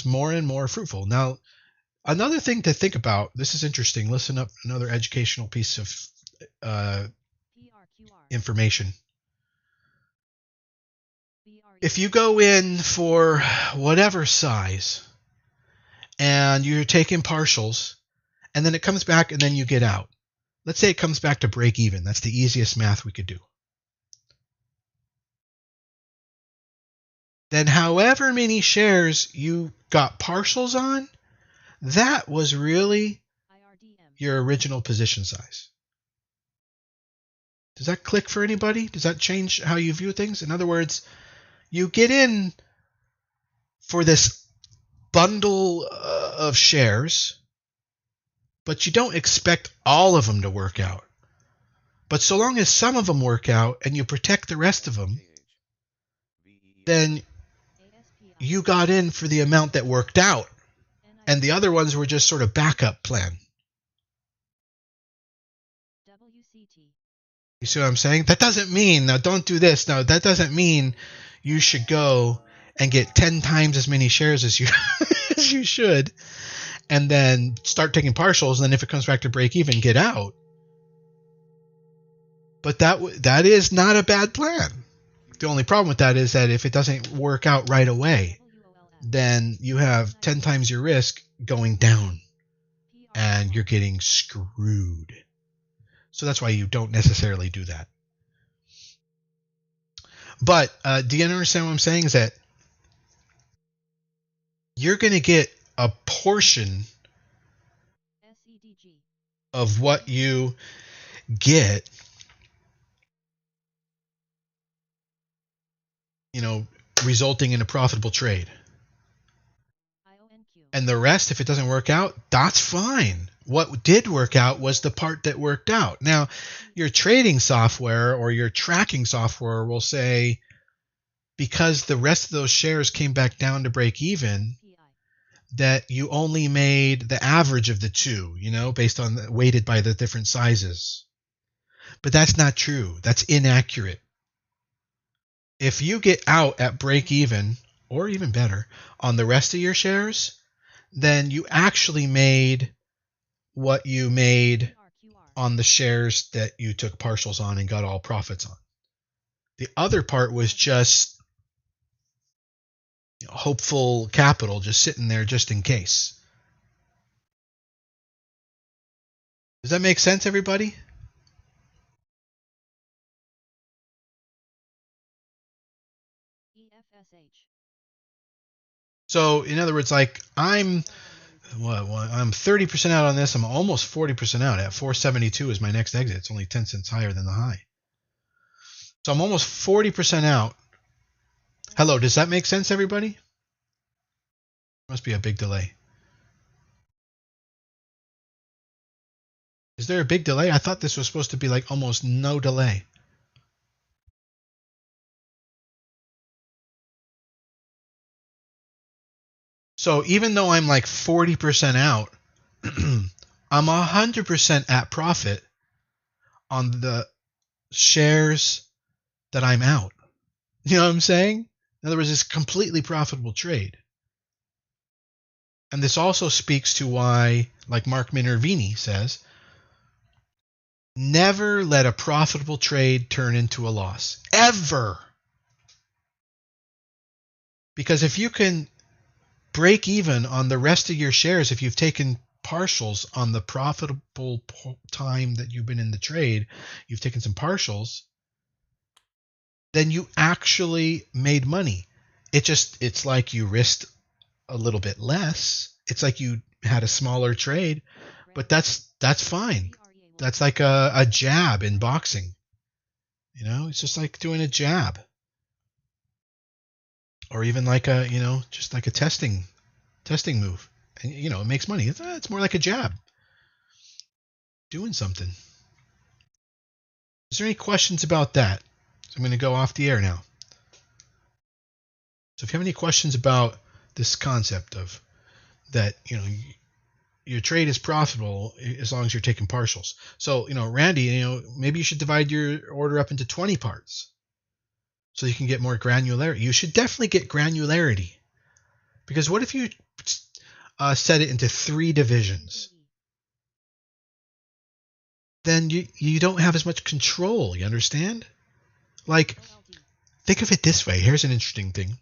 more and more fruitful. Now, another thing to think about, this is interesting. Listen up, another educational piece of information. If you go in for whatever size and you're taking partials, and then it comes back and then you get out. Let's say it comes back to break even. That's the easiest math we could do. Then however many shares you got partials on, that was really your original position size. Does that click for anybody? Does that change how you view things? In other words, you get in for this bundle of shares, but you don't expect all of them to work out. But so long as some of them work out and you protect the rest of them, then you got in for the amount that worked out, and the other ones were just sort of backup plan. You see what I'm saying? That doesn't mean, now don't do this, now that doesn't mean you should go and get 10 times as many shares as you as you should, and then start taking partials, and then if it comes back to break even, get out. But that is not a bad plan. The only problem with that is that if it doesn't work out right away, then you have 10 times your risk going down, and you're getting screwed. So that's why you don't necessarily do that. But do you understand what I'm saying? Is that you're going to get a portion of what you get, resulting in a profitable trade. And the rest, if it doesn't work out, that's fine. What did work out was the part that worked out. Now, your trading software or your tracking software will say, because the rest of those shares came back down to break even, that you only made the average of the two, based on weighted by the different sizes. But that's not true. That's inaccurate. If you get out at break even, or even better, on the rest of your shares, then you actually made what you made on the shares that you took partials on and got all profits on. The other part was just hopeful capital just sitting there just in case. Does that make sense, everybody? So, in other words, like I'm 30% out on this. I'm almost 40% out. At 472 is my next exit. It's only 10 cents higher than the high. So I'm almost 40% out. Hello, does that make sense, everybody? Must be a big delay. Is there a big delay? I thought this was supposed to be like almost no delay. So even though I'm like 40% out, I'm 100% at profit on the shares that I'm out. You know what I'm saying? In other words, it's a completely profitable trade. And this also speaks to why, like Mark Minervini says, never let a profitable trade turn into a loss. Ever. Because if you can break even on the rest of your shares, if you've taken partials on the profitable time that you've been in the trade, you've taken some partials, then you actually made money. It's like you risked a little bit less. It's like you had a smaller trade, but that's fine. That's like a jab in boxing. It's just like doing a jab. Or even like just like a testing move. And it makes money. It's more like a jab. Doing something. Is there any questions about that? So I'm going to go off the air now. So if you have any questions about this concept of that, your trade is profitable as long as you're taking partials. So, Randy, maybe you should divide your order up into 20 parts so you can get more granularity. You should definitely get granularity. Because what if you set it into 3 divisions. Then you don't have as much control, you understand? Like, think of it this way. Here's an interesting thing.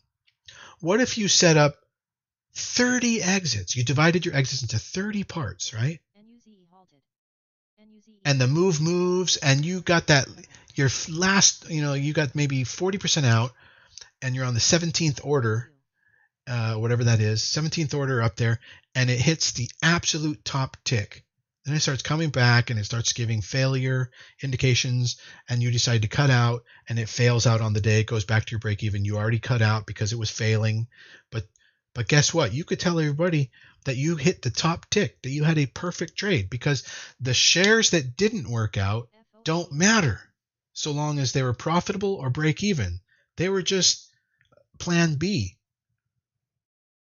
What if you set up 30 exits? You divided your exits into 30 parts, right? And the move moves, and you got that, your last, you got maybe 40% out, and you're on the 17th order, whatever that is, 17th order up there, and it hits the absolute top tick. Then it starts coming back and it starts giving failure indications, and you decide to cut out, and it fails out on the day. It goes back to your break even. You already cut out because it was failing. But guess what? You could tell everybody that you hit the top tick, that you had a perfect trade, because the shares that didn't work out don't matter so long as they were profitable or break even. They were just plan B.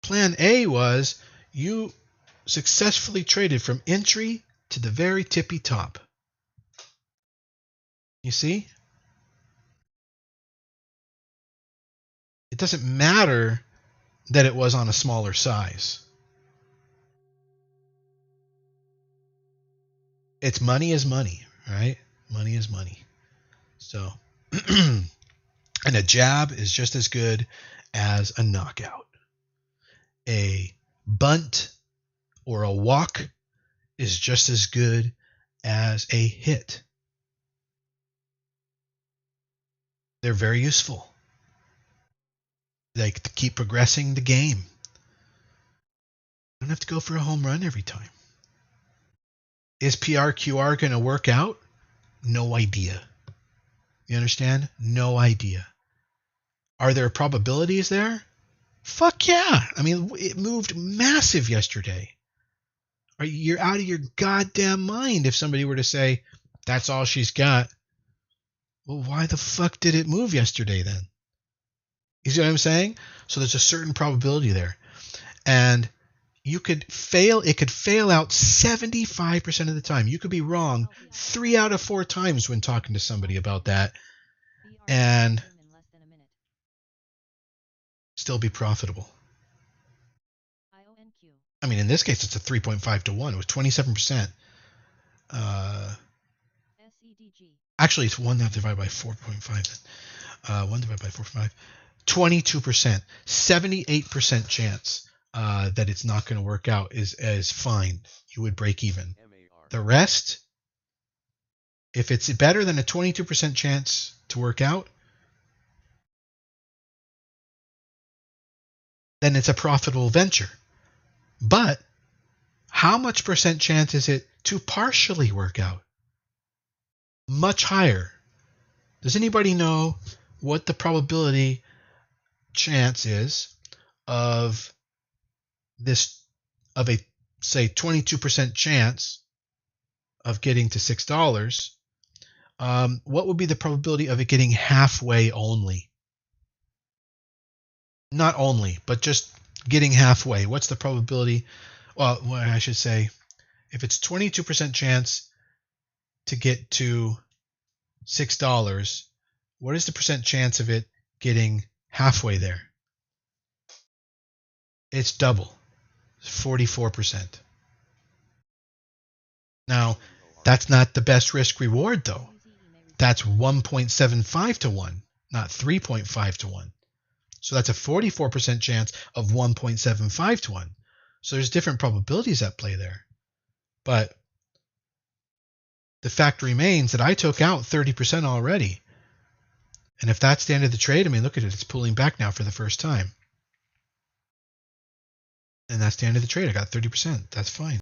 Plan A was you successfully traded from entry to the very tippy top. You see? It doesn't matter that it was on a smaller size. It's money is money, right? Money is money. So, and a jab is just as good as a knockout. A bunt or a walk is just as good as a hit. They're very useful. They keep progressing the game. You don't have to go for a home run every time. Is PRQR going to work out? No idea. You understand? No idea. Are there probabilities there? Fuck yeah. I mean, it moved massive yesterday. You're out of your goddamn mind if somebody were to say, that's all she's got. Well, why the fuck did it move yesterday then? You see what I'm saying? So there's a certain probability there. And it could fail out 75% of the time. You could be wrong 3 out of 4 times when talking to somebody about that and still be profitable. I mean, in this case, it's a 3.5 to 1. It was 27%. Actually, it's 1 divided by 4.5. 1 divided by 4.5. 22%. 78% chance that it's not going to work out is fine. You would break even. The rest, if it's better than a 22% chance to work out, then it's a profitable venture. But how much percent chance is it to partially work out? Much higher. Does anybody know what the probability chance is of this, of a, say, 22% chance of getting to $6? What would be the probability of it getting halfway only? Not only, but just getting halfway. What's the probability? Well, I should say, if it's 22% chance to get to $6, what is the percent chance of it getting halfway there? It's double, 44%. Now, that's not the best risk reward though. That's 1.75 to 1, not 3.5 to 1. So that's a 44% chance of 1.75 to 1. So there's different probabilities at play there. But the fact remains that I took out 30% already. And if that's the end of the trade, I mean, look at it. It's pulling back now for the first time. And that's the end of the trade. I got 30%. That's fine.